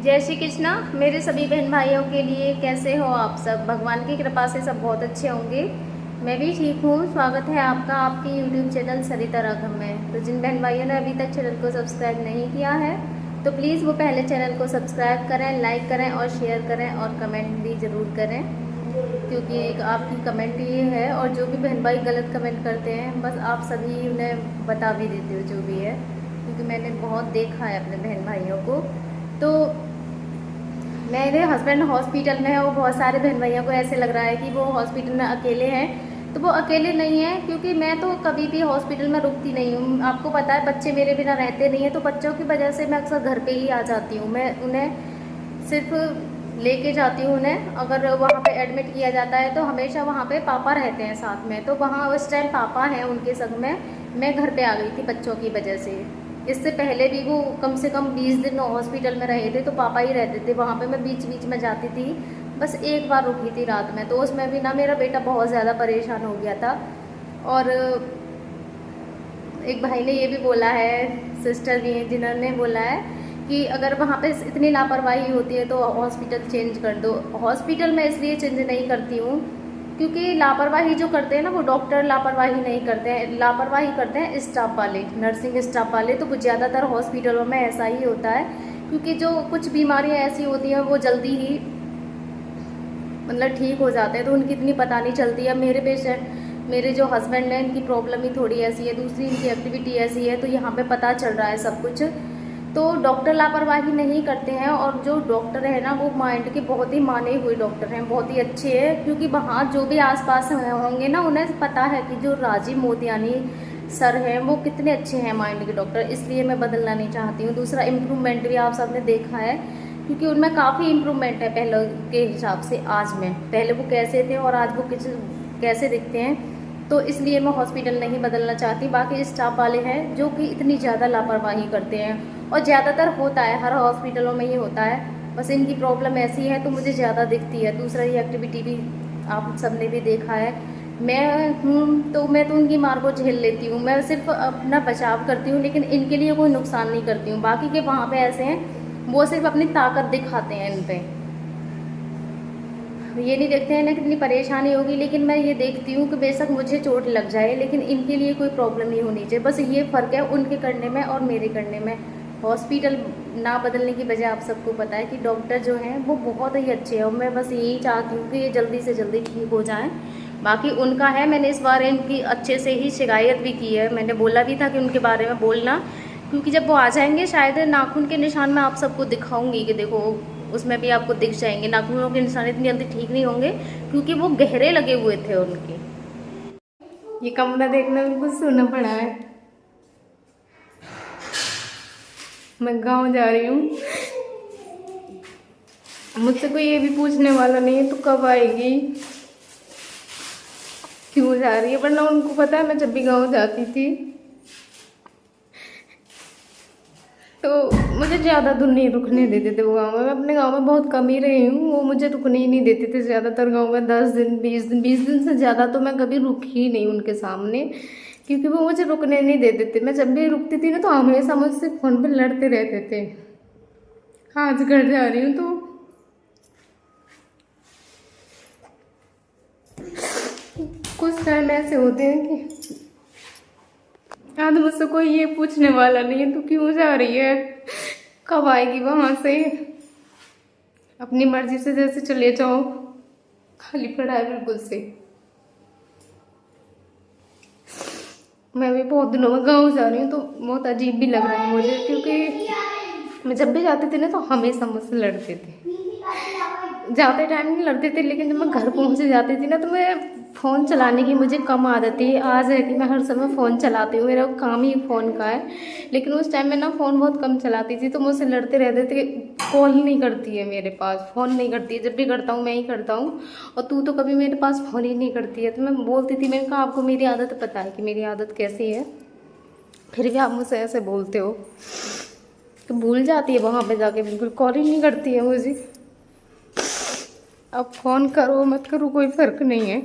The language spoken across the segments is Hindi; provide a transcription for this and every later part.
जय श्री कृष्णा मेरे सभी बहन भाइयों के लिए। कैसे हो आप सब? भगवान की कृपा से सब बहुत अच्छे होंगे। मैं भी ठीक हूँ। स्वागत है आपका आपके यूट्यूब चैनल सरिता राघव में। तो जिन बहन भाइयों ने अभी तक चैनल को सब्सक्राइब नहीं किया है तो प्लीज़ वो पहले चैनल को सब्सक्राइब करें, लाइक करें और शेयर करें और कमेंट भी ज़रूर करें, क्योंकि एक आपकी कमेंट ये है। और जो भी बहन भाई गलत कमेंट करते हैं बस आप सभी उन्हें बता भी देते हो जो भी है, क्योंकि मैंने बहुत देखा है अपने बहन भाइयों को। तो मेरे हस्बैंड हॉस्पिटल में है और बहुत सारे बहन भैया को ऐसे लग रहा है कि वो हॉस्पिटल में अकेले हैं। तो वो अकेले नहीं हैं, क्योंकि मैं तो कभी भी हॉस्पिटल में रुकती नहीं हूँ। आपको पता है बच्चे मेरे बिना रहते नहीं हैं, तो बच्चों की वजह से मैं अक्सर घर पे ही आ जाती हूँ। मैं उन्हें सिर्फ लेके जाती हूँ उन्हें। अगर वहाँ पे एडमिट किया जाता है तो हमेशा वहाँ पे पापा रहते हैं साथ में, तो वहाँ उस टाइम पापा हैं उनके संग में। मैं घर पे आ गई थी बच्चों की वजह से। इससे पहले भी वो कम से कम 20 दिन हॉस्पिटल में रहे थे, तो पापा ही रहते थे वहाँ पे। मैं बीच बीच में जाती थी, बस एक बार रुकी थी रात में, तो उसमें भी ना मेरा बेटा बहुत ज़्यादा परेशान हो गया था। और एक भाई ने ये भी बोला है, सिस्टर भी हैं जिन्होंने बोला है कि अगर वहाँ पे इतनी लापरवाही होती है तो हॉस्पिटल चेंज कर दो। हॉस्पिटल मैं इसलिए चेंज नहीं करती हूँ क्योंकि लापरवाही जो करते हैं ना वो डॉक्टर लापरवाही नहीं करते हैं, लापरवाही करते हैं स्टाफ वाले, नर्सिंग स्टाफ वाले। तो वो ज़्यादातर हॉस्पिटलों में ऐसा ही होता है, क्योंकि जो कुछ बीमारियां ऐसी होती हैं वो जल्दी ही मतलब ठीक हो जाते हैं, तो उनकी इतनी पता नहीं चलती है। मेरे पेशेंट, मेरे जो हस्बैंड हैं, इनकी प्रॉब्लम ही थोड़ी ऐसी है, दूसरी इनकी एक्टिविटी ऐसी है, तो यहाँ पे पता चल रहा है सब कुछ। तो डॉक्टर लापरवाही नहीं करते हैं, और जो डॉक्टर है ना वो माइंड के बहुत ही माने हुए डॉक्टर हैं, बहुत ही अच्छे हैं। क्योंकि वहाँ जो भी आसपास होंगे ना उन्हें पता है कि जो राजीव मोतियानी सर हैं वो कितने अच्छे हैं माइंड के डॉक्टर, इसलिए मैं बदलना नहीं चाहती हूँ। दूसरा इम्प्रूवमेंट भी आप सबने देखा है, क्योंकि उनमें काफ़ी इम्प्रूवमेंट है पहले के हिसाब से आज में। पहले वो कैसे थे और आज वो कैसे दिखते हैं, तो इसलिए मैं हॉस्पिटल नहीं बदलना चाहती। बाकी स्टाफ वाले हैं जो कि इतनी ज़्यादा लापरवाही करते हैं, और ज़्यादातर होता है, हर हॉस्पिटलों में ही होता है। बस इनकी प्रॉब्लम ऐसी है तो मुझे ज़्यादा दिखती है। दूसरा ये एक्टिविटी भी आप सबने भी देखा है। मैं हूँ तो मैं तो उनकी मार को झेल लेती हूँ, मैं सिर्फ अपना बचाव करती हूँ, लेकिन इनके लिए कोई नुकसान नहीं करती हूँ। बाकी के वहाँ पे ऐसे हैं वो सिर्फ अपनी ताकत दिखाते हैं इन पे, ये नहीं देखते हैं ना कितनी परेशानी होगी। लेकिन मैं ये देखती हूँ कि बेशक मुझे चोट लग जाए लेकिन इनके लिए कोई प्रॉब्लम नहीं होनी चाहिए। बस ये फ़र्क है उनके करने में और मेरे करने में। हॉस्पिटल ना बदलने की वजह आप सबको पता है कि डॉक्टर जो हैं वो बहुत ही अच्छे हैं, और मैं बस यही चाहती हूँ कि ये जल्दी से जल्दी ठीक हो जाएँ। बाकी उनका है, मैंने इस बार इनकी अच्छे से ही शिकायत भी की है। मैंने बोला भी था कि उनके बारे में बोलना, क्योंकि जब वो आ जाएंगे शायद नाखून के निशान मैं आप सबको दिखाऊंगी कि देखो, उसमें भी आपको दिख जाएंगे। नाखूनों के निशान इतनी जल्दी ठीक नहीं होंगे क्योंकि वो गहरे लगे हुए थे उनके। ये कमरा देखना बिल्कुल सुना पड़ा है। मैं गांव जा रही हूँ, मुझसे कोई ये भी पूछने वाला नहीं है तो कब आएगी, क्यों जा रही है। वरना उनको पता है मैं जब भी गांव जाती थी तो मुझे ज़्यादा दूर नहीं रुकने देते थे वो गाँव में। मैं अपने गांव में बहुत कम ही रही हूँ, वो मुझे रुकने ही नहीं देते थे ज़्यादातर गांव में। 10 दिन 20 दिन 20 दिन से ज़्यादा तो मैं कभी रुकी ही नहीं उनके सामने, क्योंकि वो मुझे रुकने नहीं देते थे। मैं जब भी रुकती थी ना तो हमेशा मुझसे फ़ोन पर लड़ते रहते थे। आज घर जा रही हूँ तो कुछ टाइम ऐसे होते हैं कि आज मुझसे कोई ये पूछने वाला नहीं है तू क्यों जा रही है, कब आएगी वहां से। अपनी मर्जी से जैसे चले जाओ, खाली पड़ा है बिल्कुल से। मैं भी बहुत दिनों में गाँव जा रही हूँ तो बहुत अजीब भी लग रहा है मुझे, क्योंकि मैं जब भी जाती थी ना तो हमेशा मुझसे लड़ते थे। जाते टाइम नहीं लड़ते थे, लेकिन जब मैं घर पहुँच जाती थी ना तो मैं फ़ोन चलाने की मुझे कम आदत थी। आज है कि मैं हर समय फ़ोन चलाती हूँ, मेरा काम ही फ़ोन का है। लेकिन उस टाइम में ना फ़ोन बहुत कम चलाती थी, तो मुझसे लड़ते रहते थे। कॉल ही नहीं करती है मेरे पास, फ़ोन नहीं करती है, जब भी करता हूँ मैं ही करता हूँ, और तू तो कभी मेरे पास फ़ोन ही नहीं करती है। तो मैं बोलती थी, मैंने कहा आपको मेरी आदत पता है कि मेरी आदत कैसी है, फिर भी आप मुझसे ऐसे बोलते हो। तो भूल जाती है वहाँ पे जाके, बिल्कुल कॉल ही नहीं करती है मुझे। अब फ़ोन करो मत करो कोई फ़र्क नहीं है।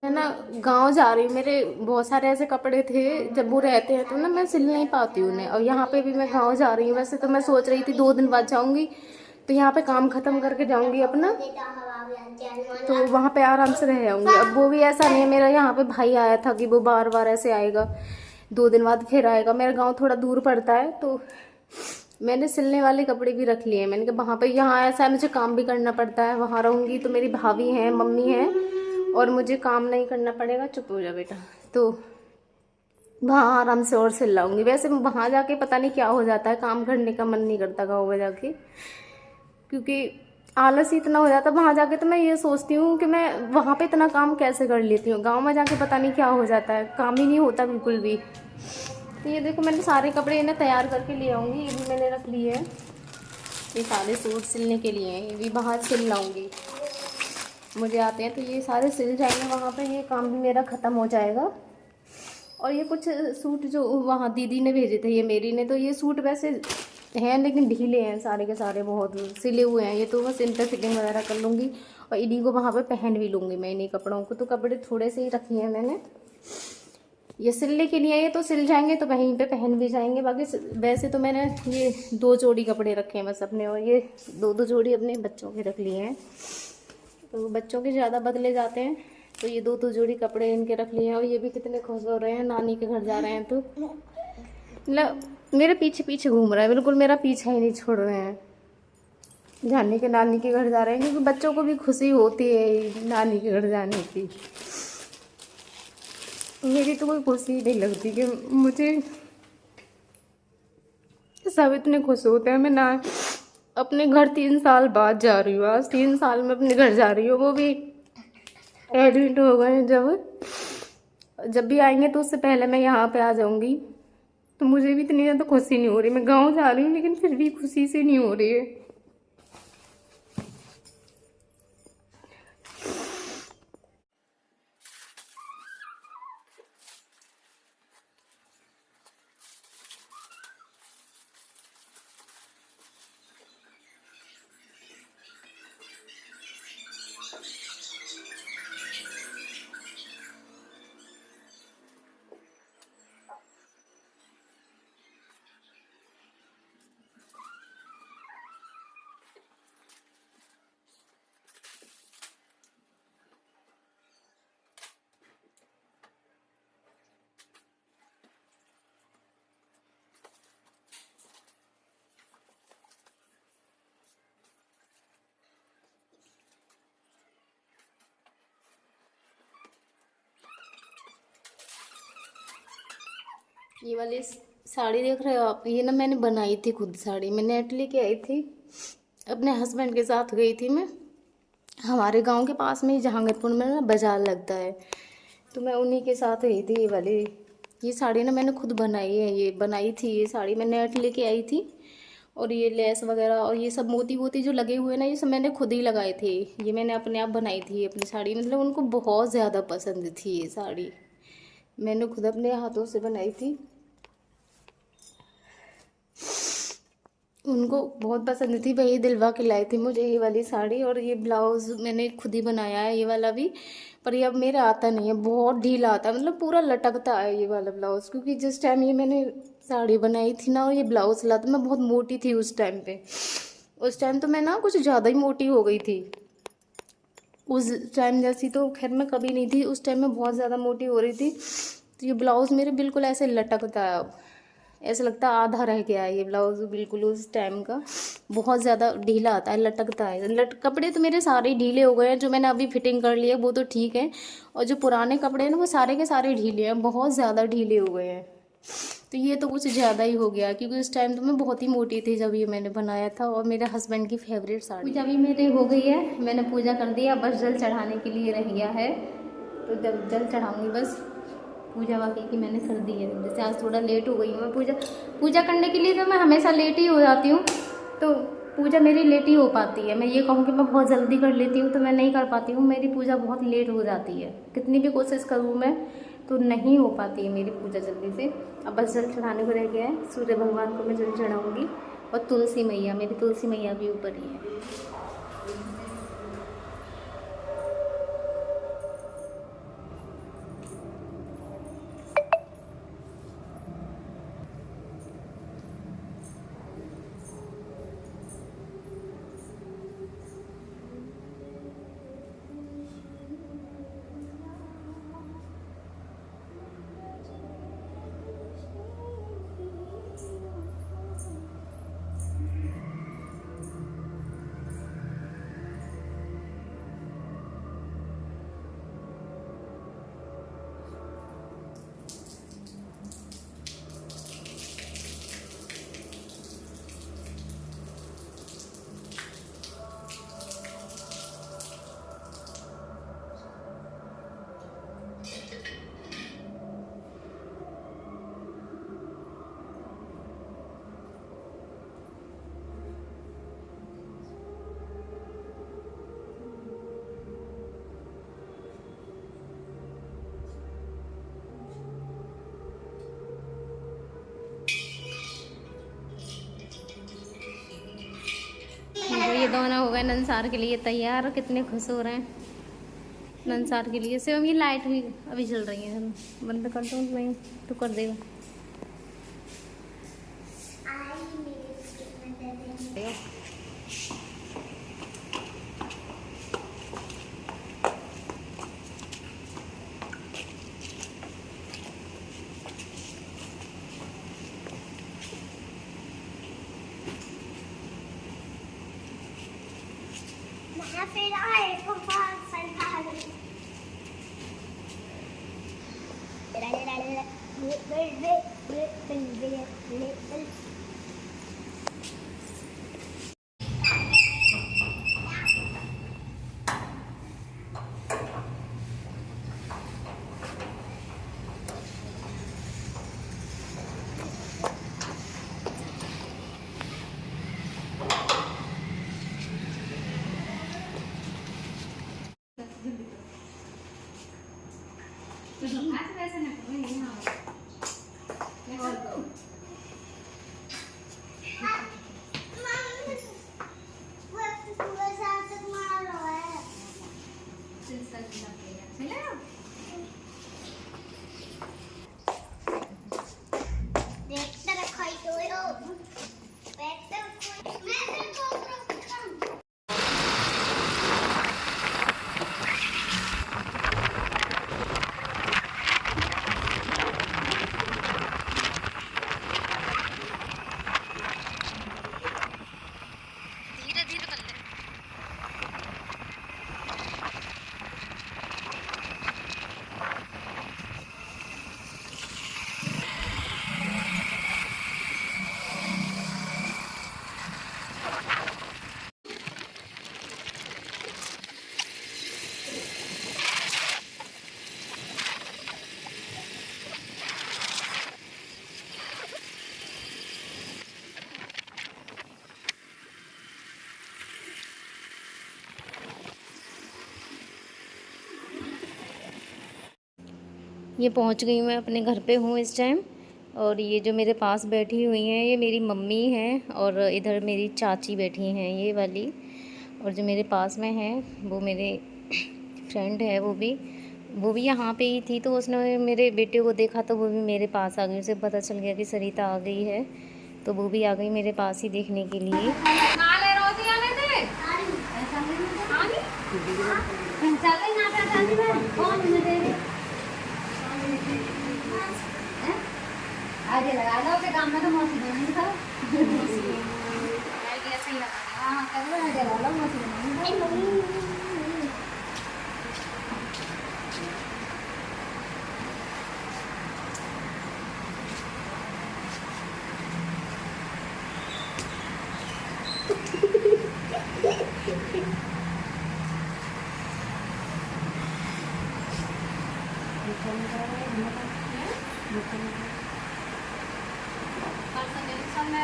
मैं ना गांव जा रही हूँ, मेरे बहुत सारे ऐसे कपड़े थे, जब वो रहते हैं तो ना मैं सिल नहीं पाती उन्हें। और यहाँ पे भी मैं गांव जा रही हूँ। वैसे तो मैं सोच रही थी 2 दिन बाद जाऊंगी, तो यहाँ पे काम खत्म करके जाऊंगी अपना, तो वहाँ पे आराम से रह जाऊंगी। अब वो भी ऐसा नहीं है, मेरा यहाँ पे भाई आया था कि वो बार बार ऐसे आएगा, 2 दिन बाद फिर आएगा। मेरा गाँव थोड़ा दूर पड़ता है, तो मैंने सिलने वाले कपड़े भी रख लिए हैं। मैंने कहा वहाँ पे, यहाँ ऐसा है मुझे काम भी करना पड़ता है, वहाँ रहूँगी तो मेरी भाभी है, मम्मी है, और मुझे काम नहीं करना पड़ेगा। चुप हो जा बेटा। तो वहाँ आराम से और सिल लाऊंगी। वैसे वहाँ जाके पता नहीं क्या हो जाता है, काम करने का मन नहीं करता गाँव में जाके, क्योंकि आलस ही इतना हो जाता है वहाँ जाके। तो मैं ये सोचती हूँ कि मैं वहाँ पे इतना काम कैसे कर लेती हूँ, गाँव में जाके पता नहीं क्या हो जाता है, काम ही नहीं होता बिल्कुल भी। तो ये देखो, मैंने सारे कपड़े इन्हें तैयार करके ले आऊँगी। ये भी मैंने रख लिए हैं, ये सारे सूट सिलने के लिए हैं, ये भी बाहर सिल लाऊंगी। मुझे आते हैं तो ये सारे सिल जाएंगे वहाँ पे, ये काम भी मेरा ख़त्म हो जाएगा। और ये कुछ सूट जो वहाँ दीदी ने भेजे थे, ये मेरी ने, तो ये सूट वैसे हैं लेकिन ढीले हैं सारे के सारे, बहुत सिले हुए हैं। ये तो बस इन पर फिटिंग वगैरह कर लूँगी और इन्हीं को वहाँ पे पहन भी लूँगी मैं, इन्हीं कपड़ों को। तो कपड़े थोड़े से ही रखे हैं मैंने, ये सिलने के लिए, ये तो सिल जाएंगे तो वहीं पे पहन भी जाएंगे। बाकी वैसे तो मैंने ये 2 जोड़ी कपड़े रखे हैं बस अपने, और ये 2-2 जोड़ी अपने बच्चों के रख लिए हैं। तो बच्चों के ज़्यादा बदले जाते हैं, तो ये 2-2 जोड़ी कपड़े इनके रख लिए हैं। और ये भी कितने खुश हो रहे हैं, नानी के घर जा रहे हैं। तो मतलब मेरे पीछे पीछे घूम रहा है, बिल्कुल मेरा पीछा ही नहीं छोड़ रहे हैं, जाने के नानी के घर जा रहे हैं। क्योंकि बच्चों को भी खुशी होती है नानी के घर जाने की। मेरी तो कोई खुशी नहीं लगती कि मुझे, सब इतने खुश होते हैं। मैं ना अपने घर 3 साल बाद जा रही हूँ, आज 3 साल में अपने घर जा रही हूँ। वो भी एडमिट हो गए हैं, जब भी आएंगे तो उससे पहले मैं यहाँ पे आ जाऊँगी। तो मुझे भी इतनी ज़्यादा खुशी नहीं हो रही। मैं गाँव जा रही हूँ लेकिन फिर भी खुशी से नहीं हो रही है। ये वाली साड़ी देख रहे हो आप, ये ना मैंने बनाई थी खुद साड़ी। मैं नेट लेके आई थी, अपने हस्बैंड के साथ गई थी मैं। हमारे गांव के पास में ही जहांगीरपुर में ना बाज़ार लगता है, तो मैं उन्हीं के साथ गई थी। ये साड़ी ना मैंने खुद बनाई है, ये बनाई थी ये साड़ी मैं नेट लेके आई थी। और ये लेस वगैरह और ये सब मोती वोती जो लगे हुए ना, ये सब मैंने खुद ही लगाए थे। ये मैंने अपने आप बनाई थी अपनी साड़ी, मतलब उनको बहुत ज़्यादा पसंद थी ये साड़ी, मैंने खुद अपने हाथों से बनाई थी। उनको बहुत पसंद थी, वही दिलवा के लाई थी मुझे ये वाली साड़ी। और ये ब्लाउज़ मैंने खुद ही बनाया है, ये वाला भी। पर ये अब मेरे आता नहीं है, बहुत ढीला आता है, मतलब पूरा लटकता है ये वाला ब्लाउज़। क्योंकि जिस टाइम ये मैंने साड़ी बनाई थी ना और ये ब्लाउज़ सिला, तो मैं बहुत मोटी थी उस टाइम पे। उस टाइम तो मैं ना कुछ ज़्यादा ही मोटी हो गई थी। उस टाइम जैसी तो खैर मैं कभी नहीं थी, उस टाइम में बहुत ज़्यादा मोटी हो रही थी। तो ये ब्लाउज़ मेरे बिल्कुल ऐसे लटकता है, अब ऐसा लगता है आधा रह गया है ये ब्लाउज़ बिल्कुल उस टाइम का। बहुत ज़्यादा ढीला आता है, लटकता है। कपड़े तो मेरे सारे ही ढीले हो गए हैं, जो मैंने अभी फिटिंग कर लिया वो तो ठीक है, और जो पुराने कपड़े हैं ना वो सारे के सारे ढीले हैं, बहुत ज़्यादा ढीले हो गए हैं। तो ये तो कुछ ज़्यादा ही हो गया, क्योंकि उस टाइम तो मैं बहुत ही मोटी थी जब ये मैंने बनाया था। और मेरे हस्बैंड की फेवरेट साड़ी। पूजा भी मेरी हो गई है, मैंने पूजा कर दिया, बस जल चढ़ाने के लिए रह गया है। तो जब जल चढ़ाऊँगी बस, पूजा बाकी की मैंने कर दी है। जैसे आज थोड़ा लेट हो गई हूँ मैं पूजा करने के लिए, तो मैं हमेशा लेट ही हो जाती हूँ। तो पूजा मेरी लेट ही हो पाती है। मैं ये कहूँ कि मैं बहुत जल्दी कर लेती हूँ तो मैं नहीं कर पाती हूँ, मेरी पूजा बहुत लेट हो जाती है। कितनी भी कोशिश करूँ मैं तो नहीं हो पाती है मेरी पूजा जल्दी से। अब बस जल चढ़ाने को रह गया है, सूर्य भगवान को मैं जल चढ़ाऊँगी। और तुलसी मैया, मेरी तुलसी मैया भी ऊपर ही है। दोनों हो गए नंसार के लिए तैयार। कितने खुश हो रहे हैं नंसार के लिए। सिर्फ ये लाइट भी अभी चल रही है, बंद कर दो। नहीं तो कर देगा। ये पहुंच गई मैं अपने घर पे हूँ इस टाइम। और ये जो मेरे पास बैठी हुई हैं ये मेरी मम्मी हैं, और इधर मेरी चाची बैठी हैं ये वाली। और जो मेरे पास में है वो मेरे फ्रेंड है, वो भी यहाँ पे ही थी। तो उसने मेरे बेटे को देखा तो वो भी मेरे पास आ गई। उसे पता चल गया कि सरिता आ गई है, तो वो भी आ गई मेरे पास ही देखने के लिए। आगे लगा लो के काम में तो मौसी नहीं था। आइडिया सही लगा। हाँ कर लो आगे लगा लो मौसी नहीं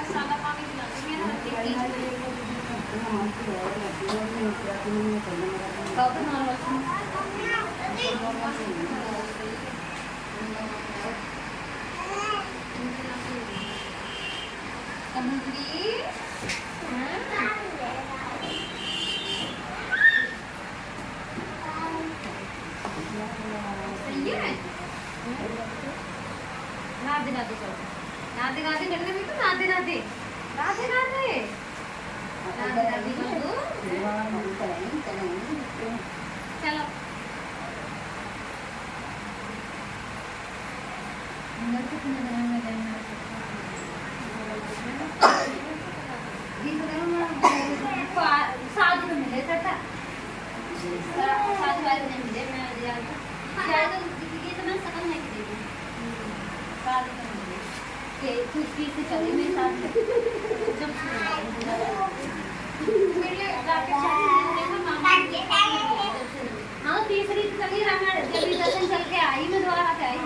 सादा पानी पिला दूंगी ना राधे राधे चलो, राधे राधे करने में तो राधे राधे राधे राधे राधे राधे कर दो। चलो शादी में मिले था, शादी वाले नहीं मिले। मैं शायद ये तो मैं सकल नहीं देगी शादी में मिले के खुशी से चली मैं शादी जब मेरे जाके हाँ तीसरी चली जल्दी दर्शन चल के आई मैं द्वारा आई।